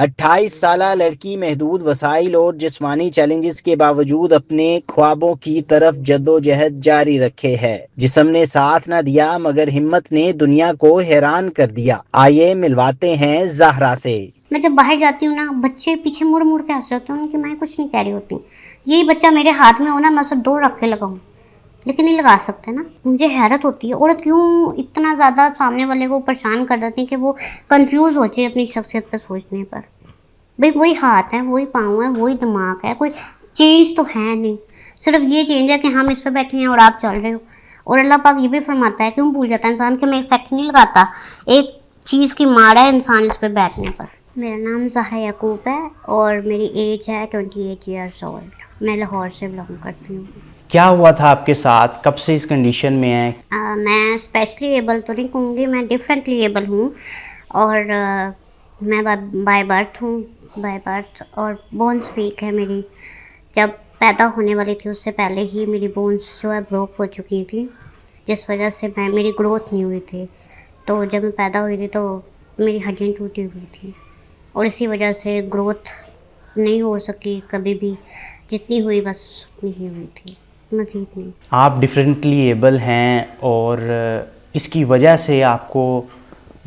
28 साला लड़की महदूद वसाइल और जिस्मानी चैलेंजेस के बावजूद अपने ख्वाबों की तरफ जद्दोजहद जारी रखे है। जिस्म ने साथ न दिया मगर हिम्मत ने दुनिया को हैरान कर दिया। आइए मिलवाते हैं ज़हरा से। मैं जब बाहर जाती हूँ ना, बच्चे पीछे मुड़ मुड़ के हंस रहे होते हैं कि मैं कुछ नहीं कह रही होती। यही बच्चा मेरे हाथ में हो ना, मैं उसे 2 रख के लगाऊँ, लेकिन नहीं लगा सकते ना। मुझे हैरत होती है औरत क्यों इतना ज़्यादा सामने वाले को परेशान कर देती है कि वो कंफ्यूज हो जाए अपनी शख्सियत पर सोचने पर। भाई वही हाथ है, वही पाँव है, वही दिमाग है, कोई चेंज तो है नहीं। सिर्फ ये चेंज है कि हम इस पर बैठे हैं और आप चल रहे हो। और अल्लाह पाक ये भी फरमाता है, क्यों भूल जाता है इंसान कि मैं एक सेकंड नहीं लगाता, एक चीज़ की मार है इंसान इस पर बैठने पर। मेरा नाम ज़हरा याकूब है और मेरी एज है 28 ईयर्स ओल्ड। मैं लाहौर से बिलोंग करती हूँ। क्या हुआ था आपके साथ, कब से इस कंडीशन में है? मैं स्पेशली एबल तो नहीं कहूँगी, मैं डिफरेंटली एबल हूँ। और मैं बाय बर्थ हूँ, बाय बर्थ। और बोन्स वीक है मेरी। जब पैदा होने वाली थी उससे पहले ही मेरी बोन्स जो है ब्रोक हो चुकी थी, जिस वजह से मेरी ग्रोथ नहीं हुई थी। तो जब मैं पैदा हुई थी तो मेरी हड्डियाँ टूटी हुई थी और इसी वजह से ग्रोथ नहीं हो सकी कभी भी। जितनी हुई बस उतनी ही हुई थी, मज़ीद नहीं। आप डिफरेंटली एबल हैं और इसकी वजह से आपको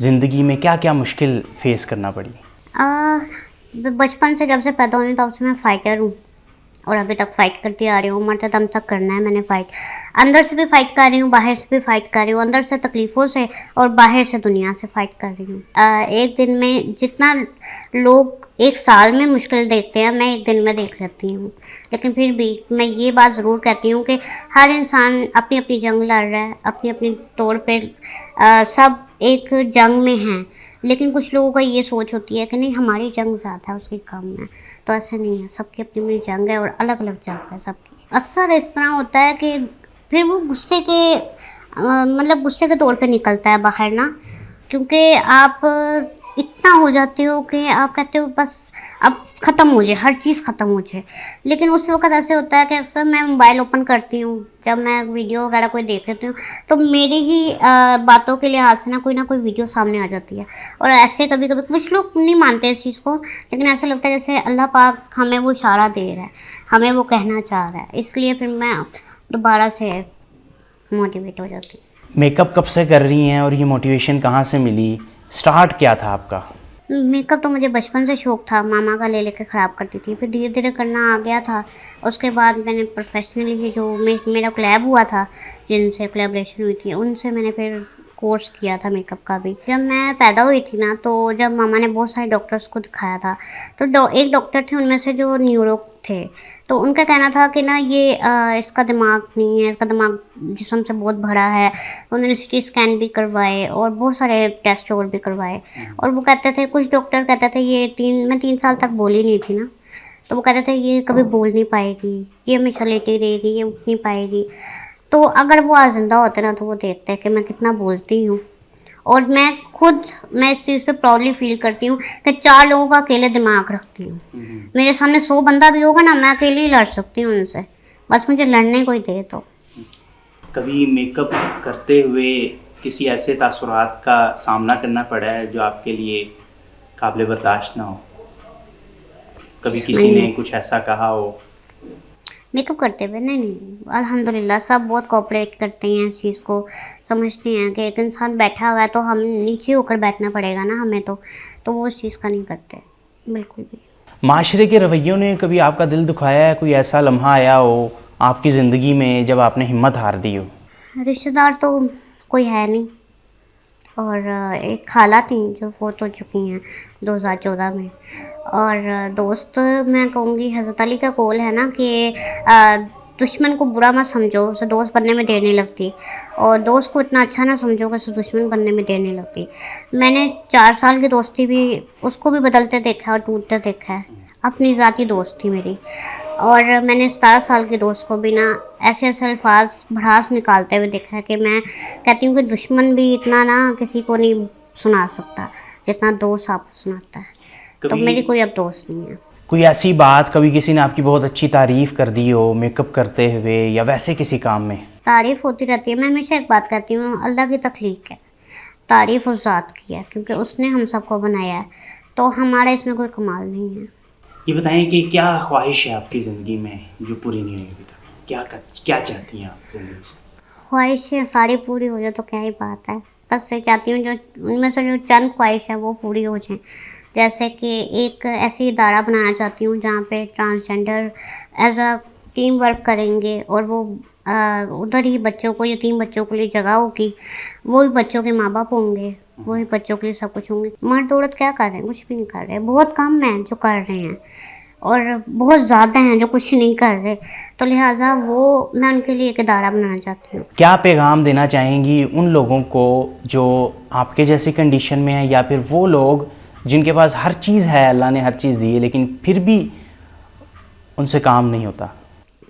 ज़िंदगी में क्या क्या मुश्किल फेस करना पड़ी? बचपन से जब से पैदा हुई तब से मैं फ़ाइटर हूँ और अभी तक फ़ाइट करती आ रही हूँ। मरते दम तक करना है मैंने फ़ाइट। अंदर से भी फ़ाइट कर रही हूँ, बाहर से भी फ़ाइट कर रही हूँ। अंदर से तकलीफ़ों से और बाहर से दुनिया से फ़ाइट कर रही हूँ। एक दिन में जितना लोग एक साल में मुश्किल देखते हैं, मैं एक दिन में देख लेती हूँ। लेकिन फिर भी मैं ये बात ज़रूर कहती हूँ कि हर इंसान अपनी अपनी जंग लड़ रहा है, अपनी अपनी तौर पे। सब एक जंग में हैं, लेकिन कुछ लोगों का ये सोच होती है कि नहीं हमारी जंग ज़्यादा है उसकी कम है। तो ऐसे नहीं है, सबकी अपनी अपनी जंग है और अलग अलग जंग है सबकी। अक्सर इस तरह होता है कि फिर वो गुस्से के मतलब गुस्से के तौर पे निकलता है बाहर ना, क्योंकि आप इतना हो जाते हो कि आप कहते हो बस अब ख़त्म हो जाए, हर चीज़ ख़त्म हो जाए। लेकिन उस वक़्त ऐसे होता है कि अक्सर मैं मोबाइल ओपन करती हूँ, जब मैं वीडियो वगैरह कोई देख लेती हूँ तो मेरी ही बातों के लिहाज से ना कोई वीडियो सामने आ जाती है। और ऐसे कभी कभी कुछ लोग नहीं मानते इस चीज़ को, लेकिन ऐसा लगता है जैसे अल्लाह पाक हमें वो इशारा दे रहा है, हमें वो कहना चाह रहा है। इसलिए फिर मैं दोबारा से मोटिवेट हो जाती हूँ। मेकअप कब से कर रही हैं और ये मोटिवेशन कहाँ से मिली? स्टार्ट क्या था आपका? मेकअप तो मुझे बचपन से शौक़ था, मामा का ले लेकर ख़राब करती थी, फिर धीरे धीरे करना आ गया था। उसके बाद मैंने प्रोफेशनली ही जो मेरा कोलैब हुआ था, जिनसे कोलैबोरेशन हुई थी, उनसे मैंने फिर कोर्स किया था मेकअप का भी। जब मैं पैदा हुई थी ना, तो जब मामा ने बहुत सारे डॉक्टर्स को दिखाया था, तो एक डॉक्टर थे उनमें से जो न्यूरो थे, तो उनका कहना था कि ना ये इसका दिमाग नहीं है, इसका दिमाग जिस्म से बहुत बड़ा है। उन्होंने सिटी स्कैन भी करवाए और बहुत सारे टेस्ट और भी करवाए। और वो कहते थे, कुछ डॉक्टर कहते थे मैं 3 साल तक बोली नहीं थी ना, तो वो कहते थे ये कभी बोल नहीं पाएगी, ये हमेशा लेटी रहेगी, ये उठ नहीं पाएगी। तो अगर वो आज ज़िंदा होते ना तो वो देखते कि मैं कितना बोलती हूँ। और मैं इस चीज़ पे प्राउडली फील करती हूँ कि 4 लोगों का अकेले दिमाग रखती हूँ। मेरे सामने 100 बंदा भी होगा ना, मैं अकेले ही लड़ सकती हूँ उनसे, बस मुझे लड़ने कोई दे तो। कभी मेकअप करते हुए किसी ऐसे तासुरात का सामना करना पड़ा है जो आपके लिए काबिल बर्दाश्त ना हो? कभी किसी ने कुछ ऐसा कहा हो? मेकअप करते हुए नहीं, अल्हम्दुलिल्लाह सब बहुत कोऑपरेट करते हैं, इस चीज़ को समझते हैं कि एक इंसान बैठा हुआ है तो हम नीचे होकर बैठना पड़ेगा ना हमें, तो वो उस चीज़ का नहीं करते बिल्कुल भी। माशरे के रवैयों ने कभी आपका दिल दुखाया है? कोई ऐसा लम्हा आया हो आपकी ज़िंदगी में जब आपने हिम्मत हार दी हो? रिश्तेदार तो कोई है नहीं, और एक खाला थी जो फ़ौत हो चुकी हैं 2014 में। और दोस्त मैं कहूँगी हज़रत अली का कौल है ना कि दुश्मन को बुरा मत समझो, उसे दोस्त बनने में देर नहीं लगती, और दोस्त को इतना अच्छा ना समझो कि उसे दुश्मन बनने में देर नहीं लगती। मैंने 4 साल की दोस्ती भी उसको भी बदलते देखा है और टूटते देखा है। अपनी ज़ाती दोस्त थी मेरी। और मैंने 17 साल के दोस्त को भी ना ऐसे ऐसे अल्फाज भड़ास निकालते हुए देखा है कि मैं कहती हूँ कि दुश्मन भी इतना ना किसी को नहीं सुना सकता जितना दोस्त आपको सुनाता है। तो मेरी कोई अब दोस्त नहीं है। कोई ऐसी बात कभी किसी ने आपकी बहुत अच्छी तारीफ़ कर दी हो मेकअप करते हुए या वैसे किसी काम में? तारीफ़ होती रहती है। मैं हमेशा एक बात कहती हूँ, अल्लाह की तख्लीक है, तारीफ़ उस ज़ात की है, क्योंकि उसने हम सबको बनाया है। तो हमारा इसमें कोई कमाल नहीं है। ये बताएं कि क्या ख्वाहिश है आपकी ज़िंदगी में जो पूरी नहीं हुई अभी तक? क्या चाहती हैं आप ज़िंदगी से? ख्वाहिशें सारी पूरी हो जाए तो क्या ही बात है। बस ये चाहती हूँ जो उनमें से जो चंद ख्वाहिश है वो पूरी हो जाएँ। जैसे कि एक ऐसी इदारा बनाना चाहती हूँ जहाँ पे transgender as a team work करेंगे और वो उधर ही बच्चों को, यतीम बच्चों के लिए जगह होगी, वो भी बच्चों के माँ बाप होंगे, वो भी बच्चों के लिए सब कुछ होंगे। मर्द औरत क्या कर रहे हैं? कुछ भी नहीं कर रहे। बहुत कम हैं जो कर रहे हैं और बहुत ज़्यादा हैं जो कुछ नहीं कर रहे। तो लिहाजा वो मैं उनके लिए एक इदारा बनाना चाहती हूँ। क्या पैगाम देना चाहेंगी उन लोगों को जो आपके जैसी कंडीशन में है, या फिर वो लोग जिनके पास हर चीज़ है, अल्लाह ने हर चीज़ दी है, लेकिन फिर भी उनसे काम नहीं होता?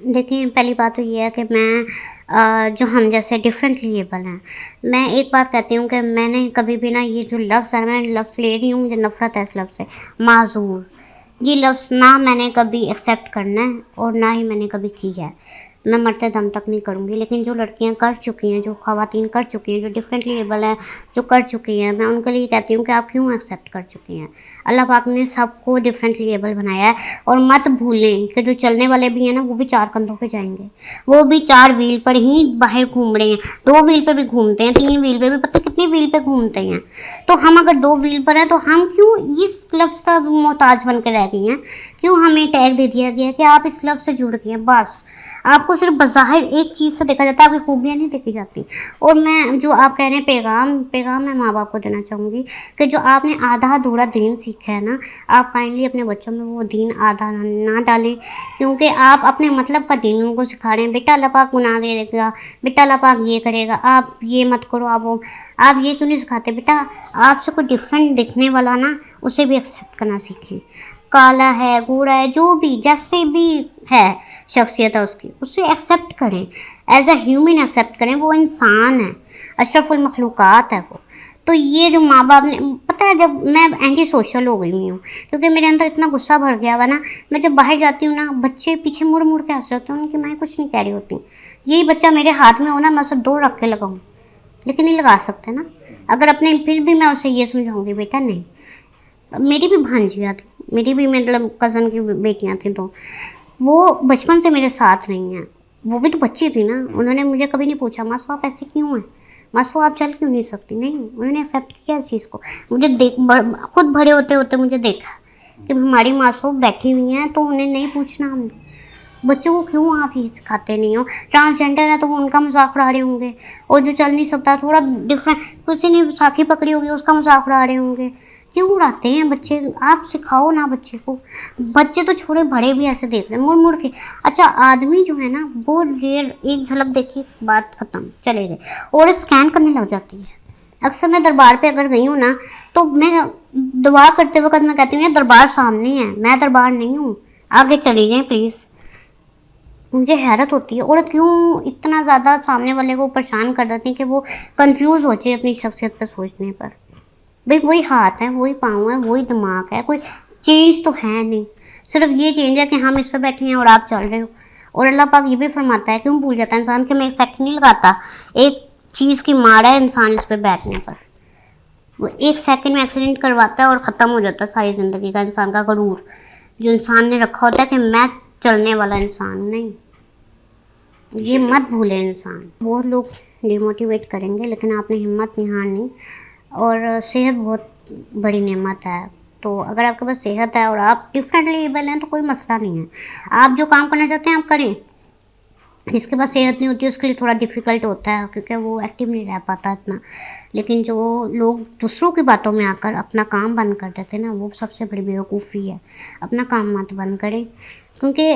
देखिए, पहली बात तो ये है कि मैं जो हम जैसे डिफरेंटली एबल हैं, मैं एक बात कहती हूँ कि मैंने कभी भी ना ये जो लफ्ज़ है, मैं लफ्ज़ ले रही हूँ, मुझे नफ़रत है इस लफ्ज़ से, माज़ूर। ये लफ्ज़ ना मैंने कभी एक्सेप्ट करना है और ना ही मैंने कभी किया है। मैं मरते दम तक नहीं करूँगी। लेकिन जो लड़कियाँ कर चुकी हैं, जो ख़वातीन कर चुकी हैं, जो डिफरेंटली एबल हैं, जो कर चुकी हैं, मैं उनके लिए कहती हूँ कि आप क्यों एक्सेप्ट कर चुकी हैं? अल्लाह पाक ने सबको डिफरेंटली एबल बनाया है। और मत भूलें कि जो चलने वाले भी हैं ना, वो भी 4 कंधों पे जाएंगे, वो भी 4 व्हील पर ही बाहर घूम रहे हैं। 2 व्हील पे भी घूमते हैं, 3 व्हील पे भी, पता कितनी व्हील पे घूमते हैं। तो हम अगर 2 व्हील पर हैं तो हम क्यों इस लफ्ज़ का मोहताज बन के रह गए हैं? क्यों हमें टैग दे दिया गया कि आप इस लफ्ज़ से जुड़ गए हैं? बस आपको सिर्फ बज़ाहिर एक चीज़ से देखा जाता है, आपकी खूबियाँ नहीं देखी जाती। और मैं जो आप कह रहे हैं पैगाम मैं माँ बाप को देना चाहूँगी कि जो आपने आधा अधूरा दीन सीखा है ना, आप काइंडली अपने बच्चों में वो दीन आधा ना डालें, क्योंकि आप अपने मतलब का दीन उनको सिखा रहे हैं। बेटा अल्लाह पाक गुनाह दे देगा, बेटा अल्लाह पाक ये करेगा, आप ये मत करो, आप ये क्यों नहीं सिखाते? बेटा आपसे कोई डिफरेंट दिखने वाला ना, उसे भी एक्सेप्ट करना सीखें। काला है, गोरा है, जो भी जैसे भी है शख्सियत है उसकी, उसे एक्सेप्ट करें, एज अ ह्यूमन एक्सेप्ट करें। वो इंसान है, अशरफुल मखलूक़ात है वो। तो ये जो माँ बाप ने, पता है जब मैं एंटी सोशल हो गई हुई हूँ, क्योंकि मेरे अंदर इतना गुस्सा भर गया हुआ ना, मैं जब बाहर जाती हूँ ना, बच्चे पीछे मुड़ मुड़ के हंस रहे होते हैं, उनकी माँ कुछ नहीं कह रही होती। यही बच्चा मेरे हाथ में हो ना, मैं उसे 2 रख के लगाऊँ, लेकिन नहीं लगा सकते ना। अगर अपने, फिर भी मैं उसे ये समझाऊँगी, बेटा नहीं। मेरी भी भांजियाँ थी, मेरी भी मतलब कज़न की बेटियाँ थी, तो वो बचपन से मेरे साथ रही हैं। वो भी तो बच्ची थी ना, उन्होंने मुझे कभी नहीं पूछा मासू आप ऐसे क्यों हैं, मासू आप चल क्यों नहीं सकती? नहीं, उन्होंने एक्सेप्ट किया इस चीज़ को। मुझे खुद बड़े होते होते मुझे देखा कि हमारी मासू बैठी हुई हैं, तो उन्हें नहीं पूछना हमने। बच्चों को क्यों आप ये सिखाते नहीं हो? ट्रांसजेंडर है तो वो उनका मजाक उड़ा रहे होंगे, और जो चल नहीं सकता थोड़ा डिफरेंट, किसी ने साखी पकड़ी होगी उसका मजाक उड़ा रहे होंगे। क्यों उड़ाते हैं बच्चे? आप सिखाओ ना बच्चे को। बच्चे तो छोड़े, बड़े भी ऐसे देख रहे हैं मुड़ मुड़ के। अच्छा, आदमी जो है ना वो रेयर, एक झलक देखी बात खत्म, चले गए, और स्कैन करने लग जाती है। अक्सर मैं दरबार पे अगर गई हूँ ना, तो मैं दुआ करते वक्त मैं कहती हूँ दरबार सामने है, मैं दरबार नहीं हूँ, आगे चली जाएं प्लीज़। मुझे हैरत होती है औरत क्यों इतना ज़्यादा सामने वाले को परेशान कर देती है कि वो कंफ्यूज हो जाए अपनी शख्सियत पर सोचने पर। भाई वही हाथ है, वही पाँव है, वही दिमाग है, कोई चेंज तो है नहीं। सिर्फ ये चेंज है कि हम इस पर बैठे हैं और आप चल रहे हो। और अल्लाह पाक ये भी फरमाता है, क्यों भूल जाता है इंसान कि मैं एक सेकंड नहीं लगाता, एक चीज़ की मार है इंसान इस पर बैठने पर। वो एक सेकंड में एक्सीडेंट करवाता है और ख़त्म हो जाता है सारी ज़िंदगी का इंसान का गरूर, जो इंसान ने रखा होता है कि मैं चलने वाला इंसान नहीं। ये मत भूले इंसान। वो लोग डिमोटिवेट करेंगे, लेकिन आपने हिम्मत नहीं हारनी। और सेहत बहुत बड़ी नेमत है, तो अगर आपके पास सेहत है और आप डिफरेंटली एबल हैं तो कोई मसला नहीं है। आप जो काम करना चाहते हैं आप करें। जिसके पास सेहत नहीं होती उसके लिए थोड़ा डिफ़िकल्ट होता है, क्योंकि वो एक्टिव नहीं रह पाता इतना। लेकिन जो लोग दूसरों की बातों में आकर अपना काम बंद कर देते हैं ना, वो सबसे बड़ी बेवकूफ़ी है। अपना काम मत बंद करें, क्योंकि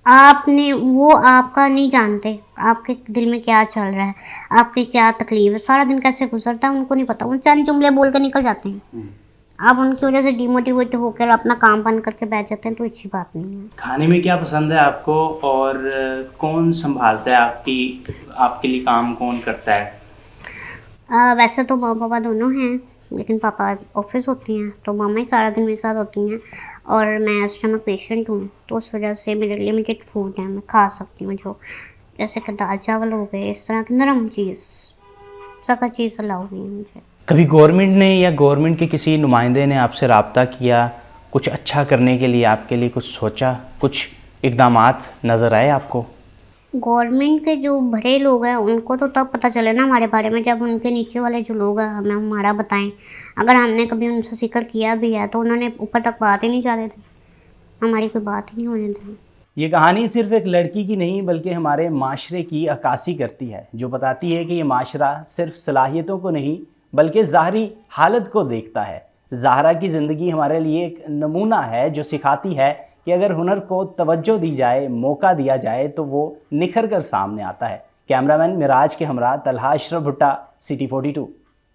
वो आपका नहीं जानते, आपके दिल में क्या चल रहा है, आपकी क्या तकलीफ़ है, सारा दिन कैसे गुजरता है उनको नहीं पता। वो चंद जुमले बोल कर निकल जाते हैं, आप उनकी वजह से डिमोटिवेट होकर अपना काम बंद करके बैठ जाते हैं, तो अच्छी बात नहीं है। खाने में क्या पसंद है आपको, और कौन संभालता है आपके लिए काम कौन करता है? वैसे तो माँ पापा दोनों हैं, लेकिन पापा ऑफिस होती हैं, तो मामा ही सारा दिन मेरे साथ होती हैं। और मैं स्टमक पेशेंट हूँ, तो उस वजह से मेरे लिमिटेड फूड है, मैं खा सकती हूँ जो, जैसे कि दाल चावल हो गए, इस तरह की नरम चीज़, सख्त चीज़ अलाउ नहीं है मुझे। कभी गवर्नमेंट ने या गवर्नमेंट के किसी नुमाइंदे ने आपसे रब्ता किया, कुछ अच्छा करने के लिए आपके लिए कुछ सोचा, कुछ इकदामात नज़र आए आपको? गवर्नमेंट के जो बड़े लोग हैं उनको तो तब पता चले ना हमारे बारे में, जब उनके नीचे वाले जो लोग हैं हमें हमारा बताएं। अगर हमने कभी उनसे जिक्र किया भी है तो उन्होंने ऊपर तक बात ही नहीं चाहे थे, हमारी कोई बात ही नहीं होने दी। ये कहानी सिर्फ एक लड़की की नहीं बल्कि हमारे माशरे की अक्कासी करती है, जो बताती है कि ये माशरा सिर्फ सलाहियतों को नहीं बल्कि ज़ाहरी हालत को देखता है। ज़ाहरा की ज़िंदगी हमारे लिए एक नमूना है जो सिखाती है कि अगर हुनर को तवज्जो दी जाए, मौका दिया जाए तो वो निखर कर सामने आता है। कैमरामैन मिराज के हमरा तलहा अशरफ भुट्टा, सिटी 42।